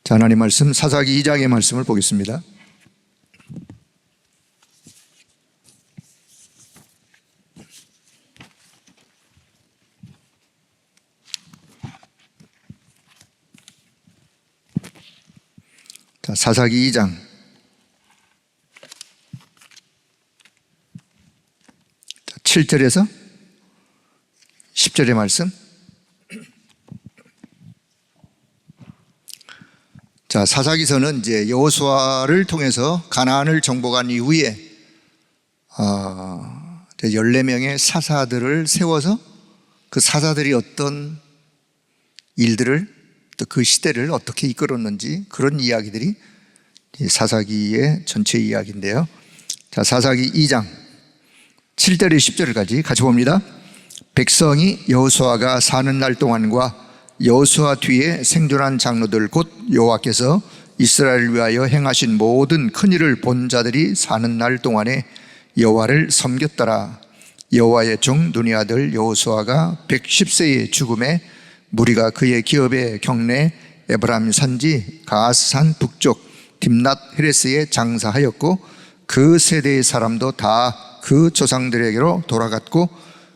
자, 하나님 말씀 사사기 2장의 말씀을 보겠습니다. 자, 사사기 2장 7절에서 10절의 말씀. 자, 사사기서는 이제 여호수아를 통해서 가나안을 정복한 이후에 14명의 사사들을 세워서 그 사사들이 어떤 일들을 또 그 시대를 어떻게 이끌었는지 그런 이야기들이 사사기의 전체 이야기인데요. 자, 사사기 2장 7절에 10절까지 같이 봅니다. 백성이 여호수아가 사는 날 동안과 여호수아 뒤에 생존한 장로들 곧 여호와께서 이스라엘을 위하여 행하신 모든 큰 일을 본 자들이 사는 날 동안에 여호와를 섬겼더라. 여호와의 종 눈의 아들 여호수아가 110세의 죽음에 무리가 그의 기업의 경내 에브라임 산지 가스산 북쪽 딥낫 헤레스에 장사하였고 그 세대의 사람도 다 그 조상들에게로 돌아갔고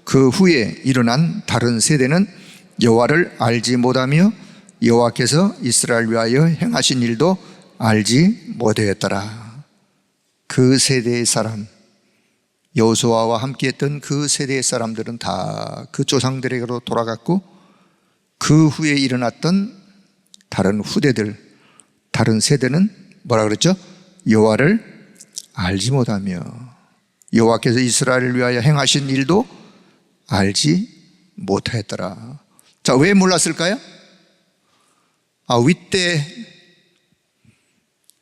그 후에 일어난 다른 세대는 여호와를 알지 못하며 여호와께서 이스라엘 위하여 행하신 일도 알지 못하였더라. 그 세대의 사람, 여호수아와 함께했던 그 세대의 사람들은 다 그 조상들에게로 돌아갔고 그 후에 일어났던 다른 후대들, 다른 세대는 뭐라 그랬죠? 여호와를 알지 못하며 여호와께서 이스라엘을 위하여 행하신 일도 알지 못하였더라. 자, 왜 몰랐을까요? 윗대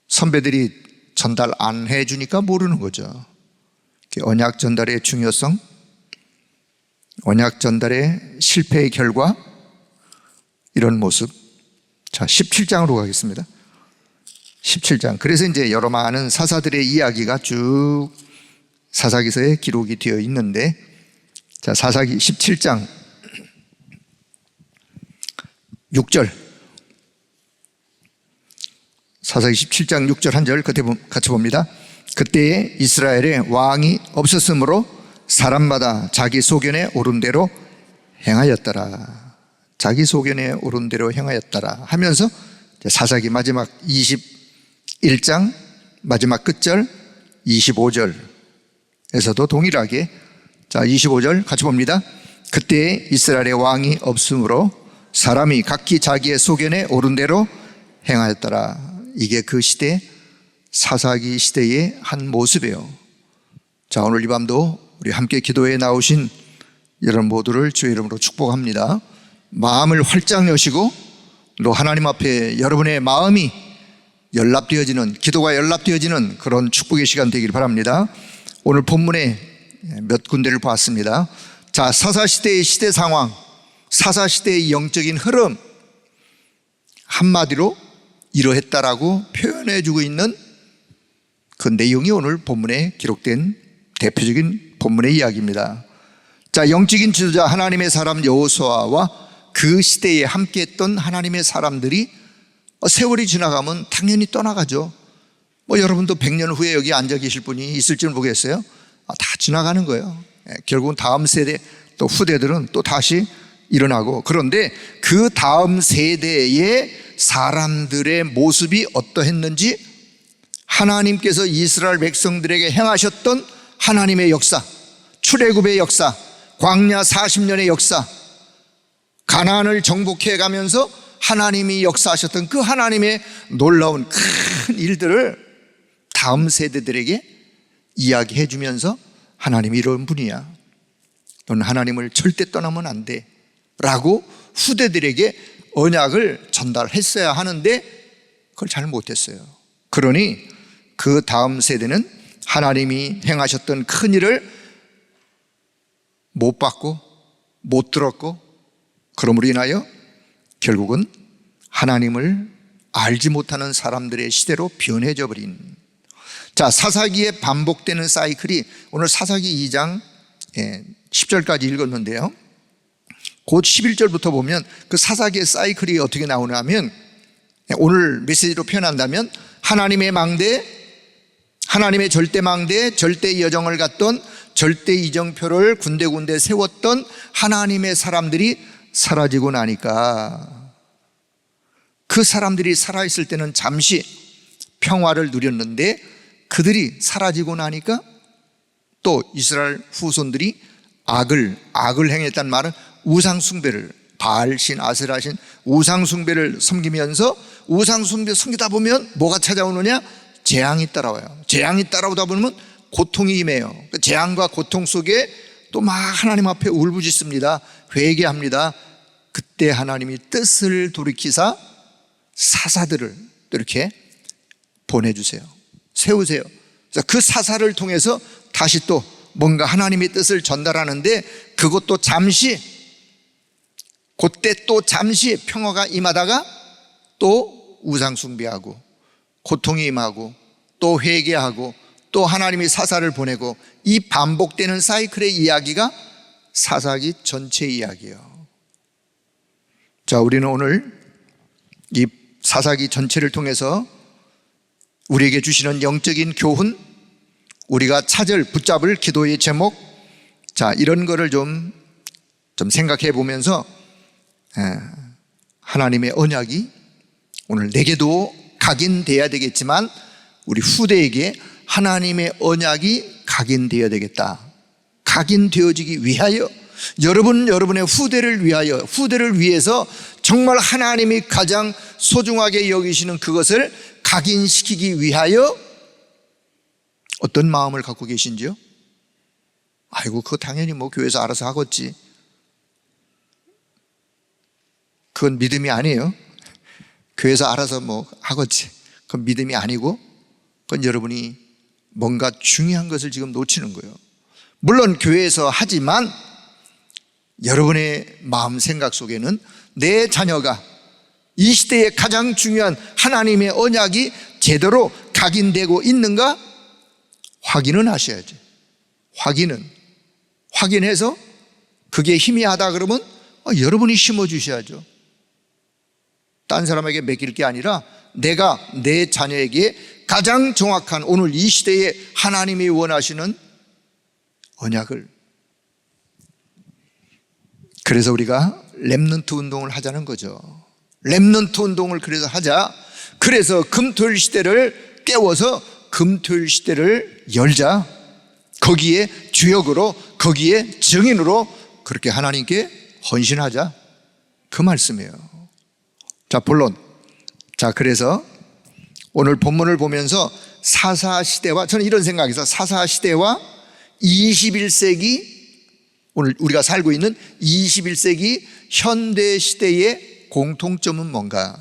선배들이 전달 안 해주니까 모르는 거죠. 언약 전달의 중요성, 언약 전달의 실패의 결과, 이런 모습. 자, 17장으로 가겠습니다. 17장. 그래서 이제 여러 많은 사사들의 이야기가 쭉 사사기서에 기록이 되어 있는데, 자, 사사기 17장 6절. 사사기 17장 6절 한 절 같이 봅니다. 그때에 이스라엘에 왕이 없었으므로 사람마다 자기 소견에 오른 대로 행하였더라. 자기 소견에 오른 대로 행하였더라 하면서 사사기 마지막 21장 마지막 끝절 25절에서도 동일하게, 자, 25절 같이 봅니다. 그때에 이스라엘의 왕이 없으므로 사람이 각기 자기의 소견에 오른 대로 행하였더라. 이게 그 시대, 사사기 시대의 한 모습이에요. 자, 오늘 이 밤도 우리 함께 기도에 나오신 여러분 모두를 주의 이름으로 축복합니다. 마음을 활짝 여시고 또 하나님 앞에 여러분의 마음이 연락되어지는, 기도가 연락되어지는 그런 축복의 시간 되길 바랍니다. 오늘 본문에 몇 군데를 봤습니다. 자, 사사시대의 시대 상황, 사사시대의 영적인 흐름, 한마디로 이러했다라고 표현해주고 있는 그 내용이 오늘 본문에 기록된 대표적인 본문의 이야기입니다. 자, 영적인 지도자 하나님의 사람 여호수아와 그 시대에 함께했던 하나님의 사람들이 세월이 지나가면 당연히 떠나가죠. 여러분도 100년 후에 여기 앉아 계실 분이 있을지는 모르겠어요. 다 지나가는 거예요. 결국은 다음 세대 또 후대들은 또 다시 일어나고, 그런데 그 다음 세대의 사람들의 모습이 어떠했는지 하나님께서 이스라엘 백성들에게 행하셨던 하나님의 역사, 출애굽의 역사, 광야 40년의 역사, 가나안을 정복해 가면서 하나님이 역사하셨던 그 하나님의 놀라운 큰 일들을 다음 세대들에게 이야기해 주면서 하나님이 이런 분이야, 너는 하나님을 절대 떠나면 안 돼 라고 후대들에게 언약을 전달했어야 하는데 그걸 잘 못했어요. 그러니 그 다음 세대는 하나님이 행하셨던 큰 일을 못 봤고 못 들었고, 그러므로 인하여 결국은 하나님을 알지 못하는 사람들의 시대로 변해져 버린, 자, 사사기에 반복되는 사이클이 오늘 사사기 2장 10절까지 읽었는데요, 곧 11절부터 보면 그 사사기의 사이클이 어떻게 나오냐면 오늘 메시지로 표현한다면 하나님의 망대, 하나님의 절대 망대, 절대 여정을 갔던 절대 이정표를 군데군데 세웠던 하나님의 사람들이 사라지고 나니까 그 사람들이 살아있을 때는 잠시 평화를 누렸는데 그들이 사라지고 나니까 또 이스라엘 후손들이 악을 행했다는 말은 우상숭배를, 바알신, 아세라신 우상숭배를 섬기면서 우상숭배 섬기다 보면 뭐가 찾아오느냐? 재앙이 따라와요. 재앙이 따라오다 보면 고통이 임해요. 그 재앙과 고통 속에 또 막 하나님 앞에 울부짖습니다. 회개합니다. 그때 하나님이 뜻을 돌이키사 사사들을 또 이렇게 보내주세요. 세우세요. 그 사사를 통해서 다시 또 뭔가 하나님의 뜻을 전달하는데 그것도 잠시, 그때 또 잠시 평화가 임하다가 또 우상숭배하고 고통이 임하고 또 회개하고 또 하나님이 사사를 보내고 이 반복되는 사이클의 이야기가 사사기 전체 이야기예요. 자, 우리는 오늘 이 사사기 전체를 통해서 우리에게 주시는 영적인 교훈, 우리가 붙잡을 기도의 제목, 자, 이런 거를 좀 생각해 보면서 하나님의 언약이 오늘 내게도 각인돼야 되겠지만 우리 후대에게 하나님의 언약이 각인되어야 되겠다. 각인되어지기 위하여 여러분의 후대를 위하여, 후대를 위해서 정말 하나님이 가장 소중하게 여기시는 그것을 각인시키기 위하여 어떤 마음을 갖고 계신지요? 아이고, 그거 당연히 뭐 교회에서 알아서 하겠지. 그건 믿음이 아니에요. 교회에서 알아서 뭐 하겠지. 그건 믿음이 아니고, 그건 여러분이 뭔가 중요한 것을 지금 놓치는 거예요. 물론 교회에서 하지만 여러분의 마음 생각 속에는 내 자녀가 이 시대에 가장 중요한 하나님의 언약이 제대로 각인되고 있는가 확인은 하셔야지. 확인해서 그게 희미하다 그러면 여러분이 심어주셔야죠. 딴 사람에게 맡길 게 아니라 내가 내 자녀에게 가장 정확한 오늘 이 시대에 하나님이 원하시는 언약을. 그래서 우리가 렘넌트 운동을 하자는 거죠. 렘넌트 운동을 그래서 하자. 그래서 금토일 시대를 깨워서 금토일 시대를 열자. 거기에 주역으로, 거기에 증인으로 그렇게 하나님께 헌신하자. 그 말씀이에요. 자, 본론. 자, 그래서 오늘 본문을 보면서 사사시대와, 저는 이런 생각에서 사사시대와 21세기, 오늘 우리가 살고 있는 21세기 현대시대의 공통점은 뭔가?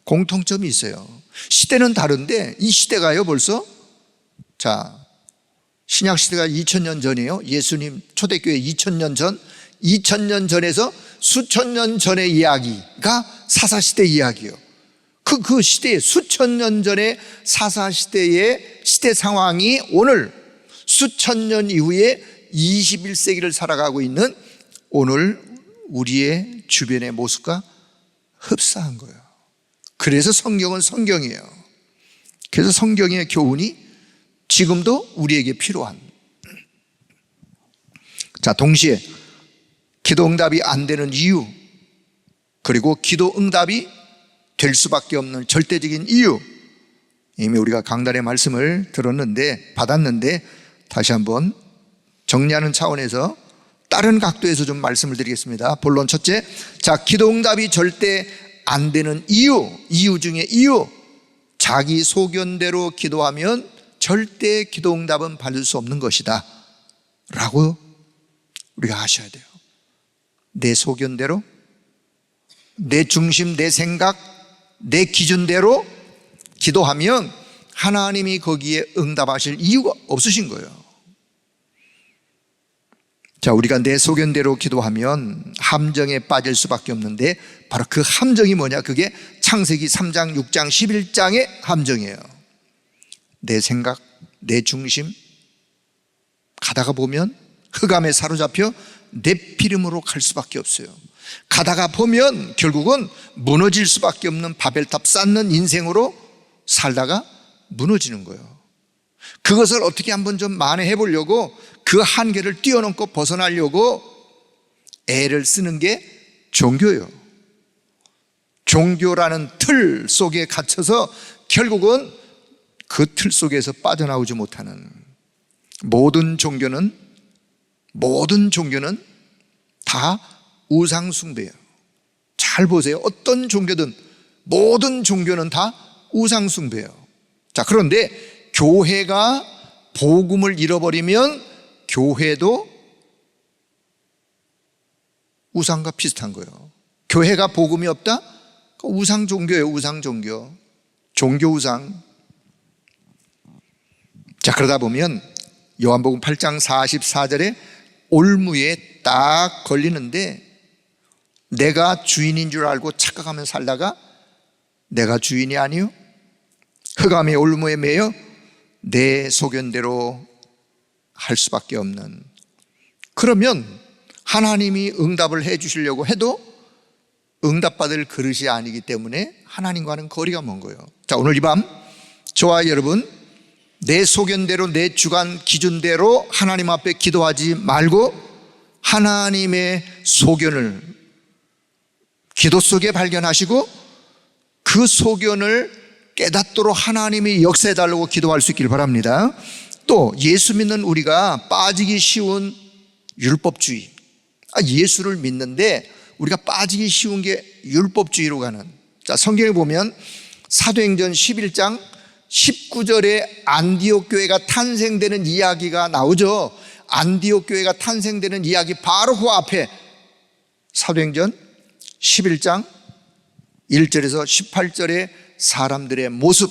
공통점이 있어요. 시대는 다른데 이 시대가요 벌써, 자, 신약시대가 2000년 전이에요. 예수님 초대교회 2000년 전, 2000년 전에서 수천 년 전의 이야기가 사사시대 이야기예요. 그 시대의 수천 년 전의 사사시대의 시대 상황이 오늘 수천 년 이후에 21세기를 살아가고 있는 오늘 우리의 주변의 모습과 흡사한 거예요. 그래서 성경은 성경이에요. 그래서 성경의 교훈이 지금도 우리에게 필요한. 자, 동시에 기도 응답이 안 되는 이유, 그리고 기도 응답이 될 수밖에 없는 절대적인 이유, 이미 우리가 강단의 말씀을 받았는데 다시 한번 정리하는 차원에서 다른 각도에서 좀 말씀을 드리겠습니다. 본론 첫째, 자, 기도 응답이 절대 안 되는 이유 중에 이유, 자기 소견대로 기도하면 절대 기도 응답은 받을 수 없는 것이다 라고 우리가 아셔야 돼요. 내 소견대로, 내 중심, 내 생각, 내 기준대로 기도하면 하나님이 거기에 응답하실 이유가 없으신 거예요. 자, 우리가 내 소견대로 기도하면 함정에 빠질 수밖에 없는데 바로 그 함정이 뭐냐? 그게 창세기 3장, 6장, 11장의 함정이에요. 내 생각, 내 중심, 가다가 보면 흑암에 사로잡혀 내 피름으로 갈 수밖에 없어요. 가다가 보면 결국은 무너질 수밖에 없는 바벨탑 쌓는 인생으로 살다가 무너지는 거예요. 그것을 어떻게 한번 좀 만회해 보려고 그 한계를 뛰어넘고 벗어나려고 애를 쓰는 게 종교예요. 종교라는 틀 속에 갇혀서 결국은 그 틀 속에서 빠져나오지 못하는, 모든 종교는 다 우상 숭배예요. 잘 보세요. 어떤 종교든 모든 종교는 다 우상 숭배예요. 자, 그런데 교회가 복음을 잃어버리면 교회도 우상과 비슷한 거예요. 교회가 복음이 없다? 우상 종교예요. 우상 종교. 종교 우상. 자, 그러다 보면 요한복음 8장 44절에 올무에 딱 걸리는데, 내가 주인인 줄 알고 착각하며 살다가 내가 주인이 아니요 흑암의 올무에 매여 내 소견대로 할 수밖에 없는, 그러면 하나님이 응답을 해 주시려고 해도 응답받을 그릇이 아니기 때문에 하나님과는 거리가 먼 거예요. 자, 오늘 이 밤 저와 여러분, 내 소견대로 내 주관 기준대로 하나님 앞에 기도하지 말고 하나님의 소견을 기도 속에 발견하시고 그 소견을 깨닫도록 하나님이 역사해 달라고 기도할 수 있기를 바랍니다. 또 예수 믿는 우리가 빠지기 쉬운 율법주의, 예수를 믿는데 우리가 빠지기 쉬운 게 율법주의로 가는, 자, 성경에 보면 사도행전 11장 19절에 안디옥 교회가 탄생되는 이야기가 나오죠. 안디옥 교회가 탄생되는 이야기 바로 그 앞에 사도행전 11장 1절에서 18절의 사람들의 모습,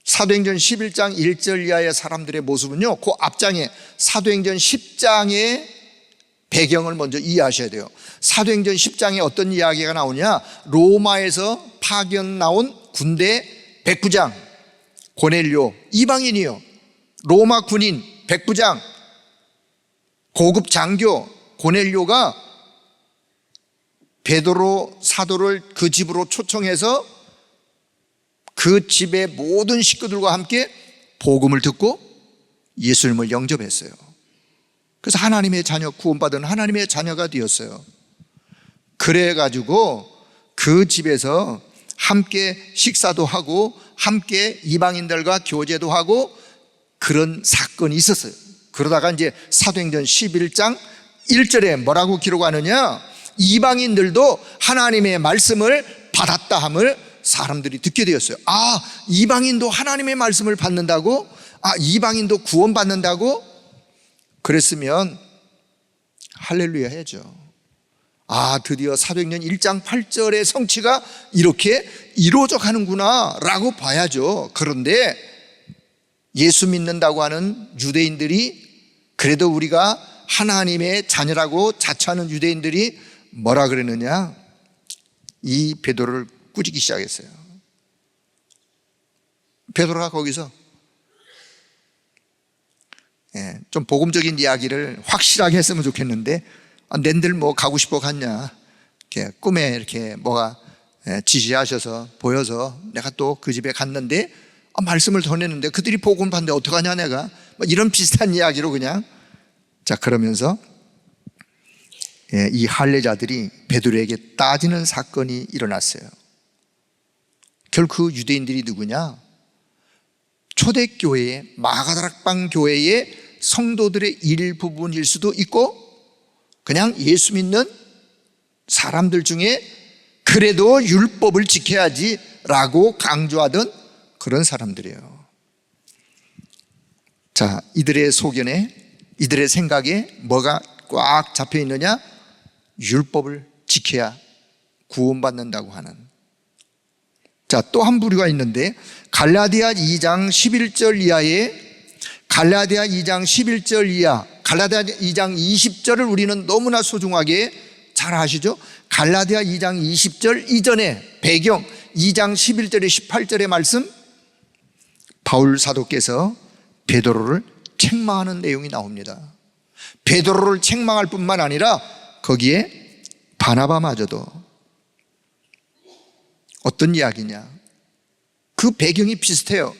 사도행전 11장 1절 이하의 사람들의 모습은요, 그 앞장에 사도행전 10장의 배경을 먼저 이해하셔야 돼요. 사도행전 10장에 어떤 이야기가 나오냐, 로마에서 파견 나온 군대 백부장 고넬료, 이방인이요, 로마 군인 백부장 고급 장교 고넬료가 베드로 사도를 그 집으로 초청해서 그 집의 모든 식구들과 함께 복음을 듣고 예수님을 영접했어요. 그래서 하나님의 자녀, 구원받은 하나님의 자녀가 되었어요. 그래가지고 그 집에서 함께 식사도 하고 함께 이방인들과 교제도 하고 그런 사건이 있었어요. 그러다가 이제 사도행전 11장 1절에 뭐라고 기록하느냐, 이방인들도 하나님의 말씀을 받았다 함을 사람들이 듣게 되었어요. 아, 이방인도 하나님의 말씀을 받는다고? 아, 이방인도 구원받는다고? 그랬으면 할렐루야 해야죠. 아, 드디어 사도행전 1장 8절의 성취가 이렇게 이루어져 가는구나 라고 봐야죠. 그런데 예수 믿는다고 하는 유대인들이, 그래도 우리가 하나님의 자녀라고 자처하는 유대인들이 뭐라 그랬느냐, 이 베드로를 꾸짖기 시작했어요. 베드로가 거기서 좀 복음적인 이야기를 확실하게 했으면 좋겠는데, 낸들 뭐 가고 싶어 갔냐, 이렇게 꿈에 이렇게 뭐가 지시하셔서 보여서 내가 또 그 집에 갔는데 말씀을 전했는데 그들이 복음 받는데 어떡하냐 내가, 뭐 이런 비슷한 이야기로 그냥, 자, 그러면서 이 할례자들이 베드로에게 따지는 사건이 일어났어요. 결국 그 유대인들이 누구냐, 초대교회의 마가다락방 교회의 성도들의 일부분일 수도 있고 그냥 예수 믿는 사람들 중에 그래도 율법을 지켜야지 라고 강조하던 그런 사람들이에요. 자, 이들의 소견에, 이들의 생각에 뭐가 꽉 잡혀 있느냐, 율법을 지켜야 구원받는다고 하는. 자, 또 한 부류가 있는데 갈라디아 2장 11절 이하에, 갈라디아 2장 11절 이하, 갈라디아 2장 20절을 우리는 너무나 소중하게 잘 아시죠? 갈라디아 2장 20절 이전에 배경 2장 11절에 18절의 말씀, 바울 사도께서 베드로를 책망하는 내용이 나옵니다. 베드로를 책망할 뿐만 아니라 거기에 바나바마저도 어떤 이야기냐, 그 배경이 비슷해요.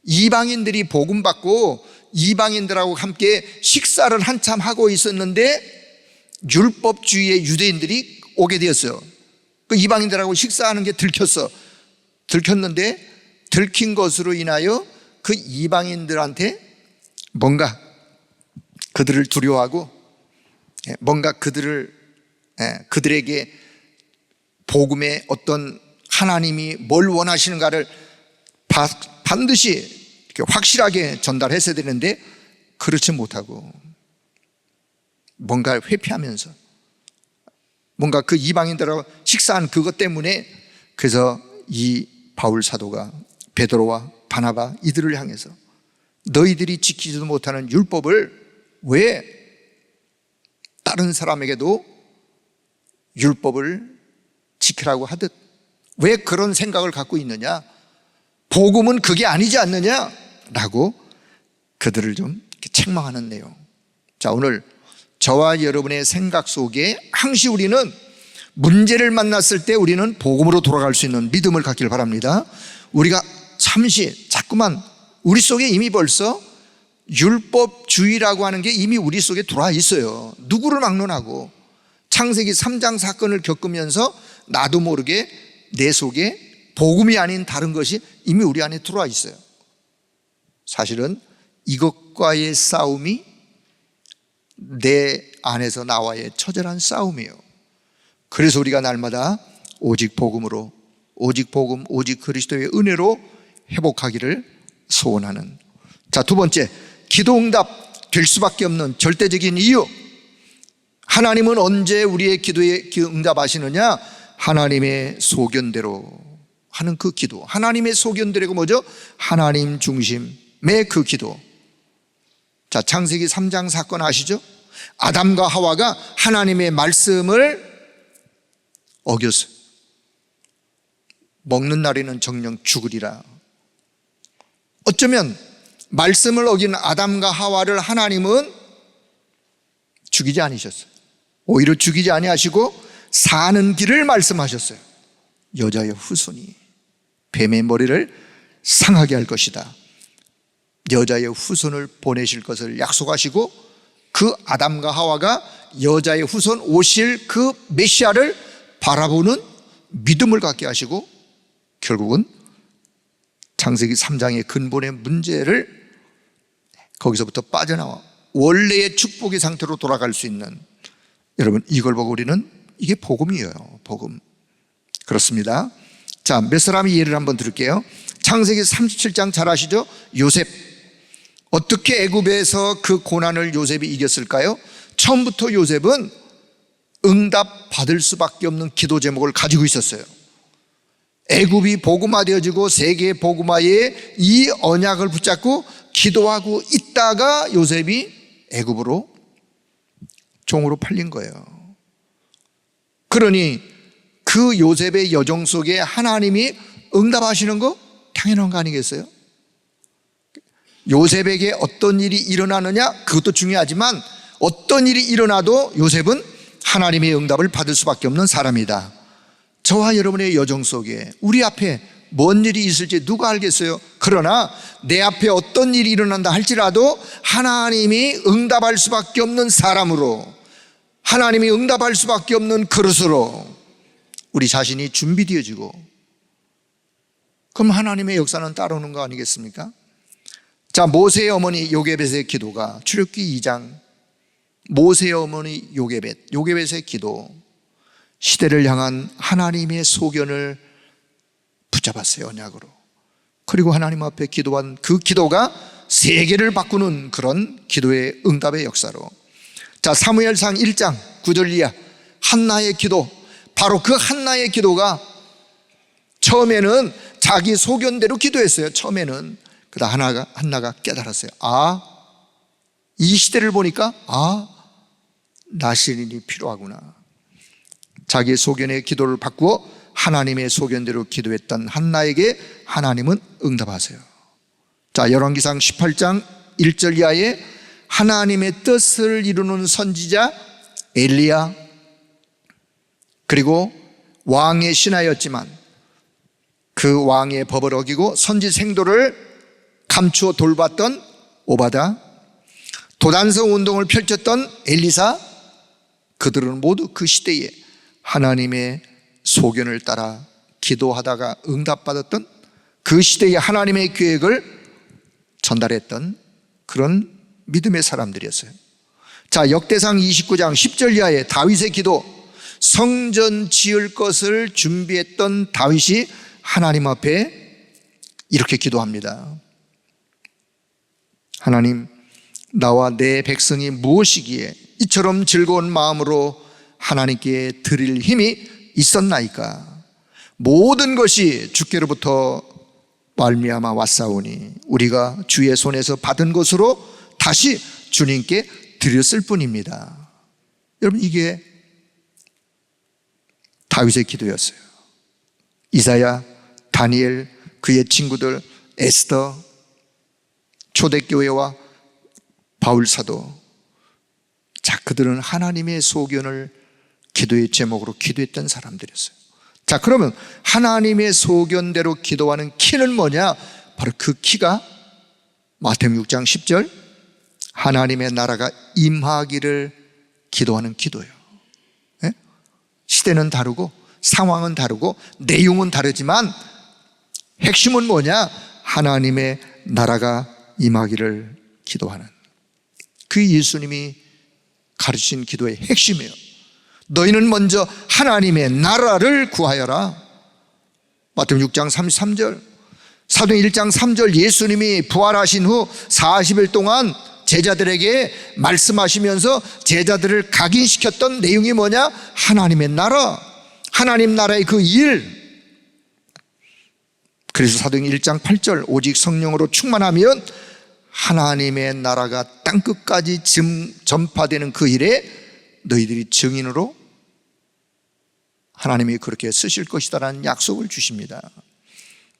이방인들이 복음 받고 이방인들하고 함께 식사를 한참 하고 있었는데 율법주의의 유대인들이 오게 되었어요. 그 이방인들하고 식사하는 게 들켰는데 들킨 것으로 인하여 그 이방인들한테 뭔가 그들을 두려워하고 뭔가 그들에게 복음의 어떤 하나님이 뭘 원하시는가를 반드시 확실하게 전달했어야 되는데 그렇지 못하고 뭔가 회피하면서 뭔가 그 이방인들하고 식사한 그것 때문에, 그래서 이 바울 사도가 베드로와 바나바 이들을 향해서 너희들이 지키지도 못하는 율법을 왜 다른 사람에게도 율법을 지키라고 하듯 왜 그런 생각을 갖고 있느냐, 복음은 그게 아니지 않느냐 라고 그들을 좀 책망하는 내용. 자, 오늘 저와 여러분의 생각 속에 항시 우리는 문제를 만났을 때 우리는 복음으로 돌아갈 수 있는 믿음을 갖길 바랍니다. 우리가 잠시 자꾸만 우리 속에 이미 벌써 율법주의라고 하는 게 이미 우리 속에 들어와 있어요. 누구를 막론하고 창세기 3장 사건을 겪으면서 나도 모르게 내 속에 복음이 아닌 다른 것이 이미 우리 안에 들어와 있어요. 사실은 이것과의 싸움이 내 안에서 나와의 처절한 싸움이에요. 그래서 우리가 날마다 오직 복음으로, 오직 복음, 오직 그리스도의 은혜로 회복하기를 소원하는. 자, 두 번째, 기도응답 될 수밖에 없는 절대적인 이유. 하나님은 언제 우리의 기도에 응답하시느냐? 하나님의 소견대로 하는 그 기도. 하나님의 소견대로가 뭐죠? 하나님 중심의 그 기도. 자, 창세기 3장 사건 아시죠? 아담과 하와가 하나님의 말씀을 어겼어요. 먹는 날에는 정령 죽으리라. 어쩌면 말씀을 어긴 아담과 하와를 하나님은 죽이지 않으셨어요. 오히려 죽이지 아니하시고 사는 길을 말씀하셨어요. 여자의 후손이 뱀의 머리를 상하게 할 것이다. 여자의 후손을 보내실 것을 약속하시고 그 아담과 하와가 여자의 후손 오실 그 메시아를 바라보는 믿음을 갖게 하시고 결국은 창세기 3장의 근본의 문제를 거기서부터 빠져나와 원래의 축복의 상태로 돌아갈 수 있는, 여러분 이걸 보고 우리는 이게 복음이에요. 복음. 그렇습니다. 자, 몇 사람이 예를 한번 들을게요. 창세기 37장 잘 아시죠? 요셉. 어떻게 애굽에서 그 고난을 요셉이 이겼을까요? 처음부터 요셉은 응답 받을 수밖에 없는 기도 제목을 가지고 있었어요. 애굽이 복음화되어지고 세계 복음화에 이 언약을 붙잡고 기도하고 있다가 요셉이 애굽으로 종으로 팔린 거예요. 그러니 그 요셉의 여정 속에 하나님이 응답하시는 거 당연한 거 아니겠어요? 요셉에게 어떤 일이 일어나느냐 그것도 중요하지만 어떤 일이 일어나도 요셉은 하나님의 응답을 받을 수밖에 없는 사람이다. 저와 여러분의 여정 속에 우리 앞에 뭔 일이 있을지 누가 알겠어요? 그러나 내 앞에 어떤 일이 일어난다 할지라도 하나님이 응답할 수밖에 없는 사람으로, 하나님이 응답할 수밖에 없는 그릇으로 우리 자신이 준비되어지고, 그럼 하나님의 역사는 따르는 거 아니겠습니까? 자, 모세의 어머니 요게벳의 기도가 출애굽기 2장, 모세의 어머니 요게벳의 기도, 시대를 향한 하나님의 소견을 붙잡았어요. 언약으로. 그리고 하나님 앞에 기도한 그 기도가 세계를 바꾸는 그런 기도의 응답의 역사로. 자, 사무엘상 1장 9절 이하 한나의 기도. 바로 그 한나의 기도가 처음에는 자기 소견대로 기도했어요. 처음에는. 그러다 한나가 깨달았어요. 이 시대를 보니까 나시린이 필요하구나. 자기의 소견의 기도를 바꾸어 하나님의 소견대로 기도했던 한나에게 하나님은 응답하세요. 자, 열왕기상 18장 1절 이하에 하나님의 뜻을 이루는 선지자 엘리야 그리고 왕의 신하였지만 그 왕의 법을 어기고 선지 생도를 감추어 돌봤던 오바다, 도단성 운동을 펼쳤던 엘리사, 그들은 모두 그 시대에 하나님의 소견을 따라 기도하다가 응답받았던, 그 시대에 하나님의 계획을 전달했던 그런 믿음의 사람들이었어요. 자, 역대상 29장 10절 이하의 다윗의 기도, 성전 지을 것을 준비했던 다윗이 하나님 앞에 이렇게 기도합니다. 하나님, 나와 내 백성이 무엇이기에 이처럼 즐거운 마음으로 하나님께 드릴 힘이 있었나이까? 모든 것이 주께로부터 말미암아 왔사오니 우리가 주의 손에서 받은 것으로 다시 주님께 드렸을 뿐입니다. 여러분, 이게 다윗의 기도였어요. 이사야, 다니엘, 그의 친구들, 에스더, 초대교회와 바울 사도, 자, 그들은 하나님의 소견을 기도의 제목으로 기도했던 사람들이었어요. 자, 그러면 하나님의 소견대로 기도하는 키는 뭐냐? 바로 그 키가 마태복음 6장 10절, 하나님의 나라가 임하기를 기도하는 기도예요. 네? 시대는 다르고 상황은 다르고 내용은 다르지만 핵심은 뭐냐? 하나님의 나라가 임하기를 기도하는, 그 예수님이 가르치신 기도의 핵심이에요. 너희는 먼저 하나님의 나라를 구하여라. 마태복음 6장 33절, 사도행 1장 3절, 예수님이 부활하신 후 40일 동안 제자들에게 말씀하시면서 제자들을 각인시켰던 내용이 뭐냐? 하나님의 나라, 하나님 나라의 그 일. 그래서 사도행 1장 8절, 오직 성령으로 충만하면 하나님의 나라가 땅끝까지 전파되는 그 일에 너희들이 증인으로 하나님이 그렇게 쓰실 것이다라는 약속을 주십니다.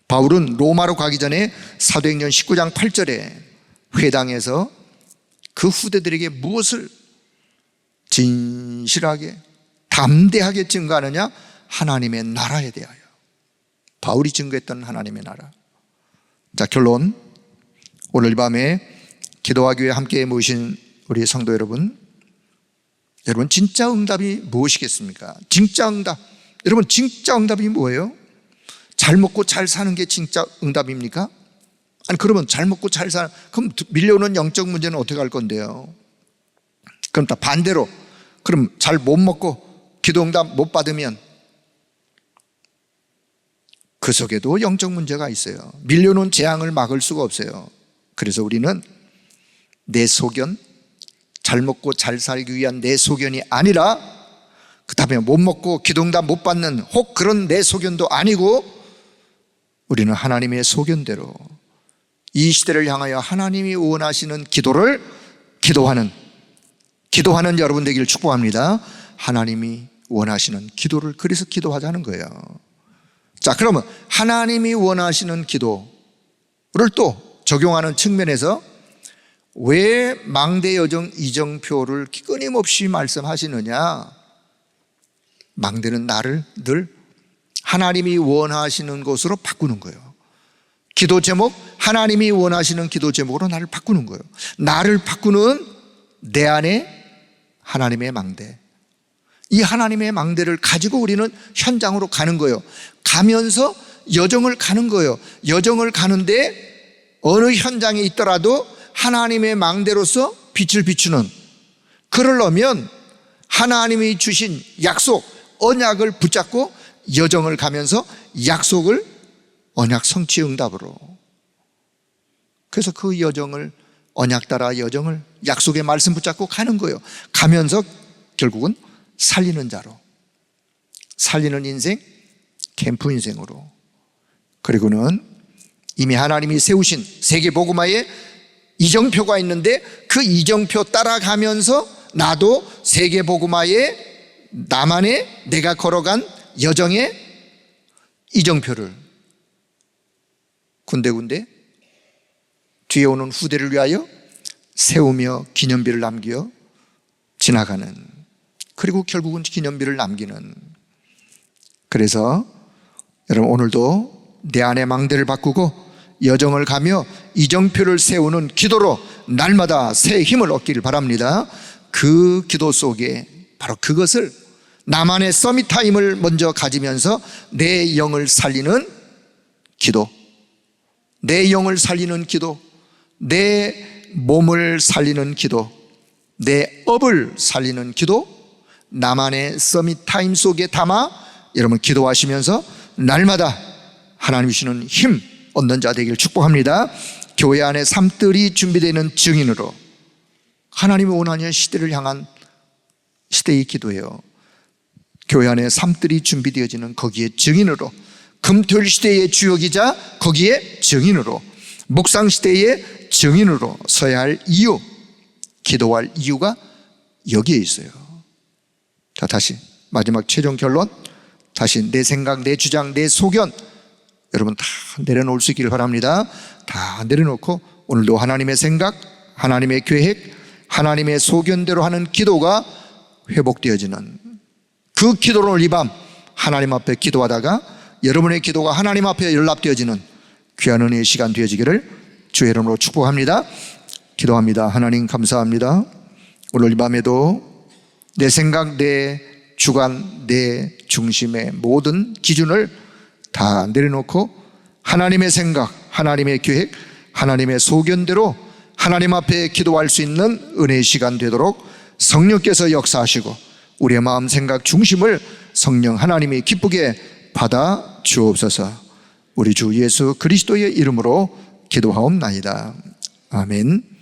바울은 로마로 가기 전에 사도행전 19장 8절에 회당에서 그 후대들에게 무엇을 진실하게 담대하게 증거하느냐? 하나님의 나라에 대하여. 바울이 증거했던 하나님의 나라. 자, 결론, 오늘 밤에 기도와 교회 함께 모이신 우리 성도 여러분, 진짜 응답이 무엇이겠습니까? 진짜 응답. 여러분, 진짜 응답이 뭐예요? 잘 먹고 잘 사는 게 진짜 응답입니까? 아니, 그러면 잘 먹고 잘 사는, 그럼 밀려오는 영적 문제는 어떻게 할 건데요? 그럼 다 반대로, 그럼 잘 못 먹고 기도 응답 못 받으면 그 속에도 영적 문제가 있어요. 밀려오는 재앙을 막을 수가 없어요. 그래서 우리는 내 소견, 잘 먹고 잘 살기 위한 내 소견이 아니라, 그 다음에 못 먹고 기도응답 못 받는 혹 그런 내 소견도 아니고, 우리는 하나님의 소견대로 이 시대를 향하여 하나님이 원하시는 기도를 기도하는 여러분 되기를 축복합니다. 하나님이 원하시는 기도를 그래서 기도하자는 거예요. 자, 그러면 하나님이 원하시는 기도를 또 적용하는 측면에서 왜 망대여정 이정표를 끊임없이 말씀하시느냐? 망대는 나를 늘 하나님이 원하시는 것으로 바꾸는 거예요. 기도 제목, 하나님이 원하시는 기도 제목으로 나를 바꾸는 거예요. 나를 바꾸는 내 안에 하나님의 망대, 이 하나님의 망대를 가지고 우리는 현장으로 가는 거예요. 가면서 여정을 가는 거예요. 여정을 가는데 어느 현장에 있더라도 하나님의 망대로서 빛을 비추는, 그러려면 하나님이 주신 약속, 언약을 붙잡고 여정을 가면서 약속을 언약 성취 응답으로, 그래서 그 여정을 언약 따라 여정을 약속의 말씀 붙잡고 가는 거예요. 가면서 결국은 살리는 자로, 살리는 인생, 캠프 인생으로, 그리고는 이미 하나님이 세우신 세계 복음화의 이정표가 있는데 그 이정표 따라가면서 나도 세계 복음화의 나만의 내가 걸어간 여정의 이정표를 군데군데 뒤에 오는 후대를 위하여 세우며 기념비를 남겨 지나가는, 그리고 결국은 기념비를 남기는, 그래서 여러분 오늘도 내 안의 망대를 바꾸고 여정을 가며 이정표를 세우는 기도로 날마다 새 힘을 얻기를 바랍니다. 그 기도 속에 바로 그것을 나만의 서밋타임을 먼저 가지면서 내 영을 살리는 기도, 내 영을 살리는 기도, 내 몸을 살리는 기도, 내 업을 살리는 기도, 나만의 서밋타임 속에 담아 여러분 기도하시면서 날마다 하나님 주시는 힘 얻는 자 되기를 축복합니다. 교회 안에 삶들이 준비되는 증인으로 하나님이 원하는 시대를 향한 시대의 기도예요. 교회 안에 삶들이 준비되어지는 거기에 증인으로, 금토일 시대의 주역이자 거기에 증인으로, 묵상 시대의 증인으로 서야 할 이유, 기도할 이유가 여기에 있어요. 자, 다시 마지막 최종 결론, 다시 내 생각, 내 주장, 내 소견 여러분 다 내려놓을 수 있기를 바랍니다. 다 내려놓고 오늘도 하나님의 생각, 하나님의 계획, 하나님의 소견대로 하는 기도가 회복되어지는 그 기도를 이 밤 하나님 앞에 기도하다가 여러분의 기도가 하나님 앞에 연락되어지는 귀한 은혜의 시간 되어지기를 주의 이름으로 축복합니다. 기도합니다. 하나님 감사합니다. 오늘 이 밤에도 내 생각, 내 주관, 내 중심의 모든 기준을 다 내려놓고 하나님의 생각, 하나님의 계획, 하나님의 소견대로 하나님 앞에 기도할 수 있는 은혜의 시간 되도록 성령께서 역사하시고 우리의 마음 생각 중심을 성령 하나님이 기쁘게 받아 주옵소서. 우리 주 예수 그리스도의 이름으로 기도하옵나이다. 아멘.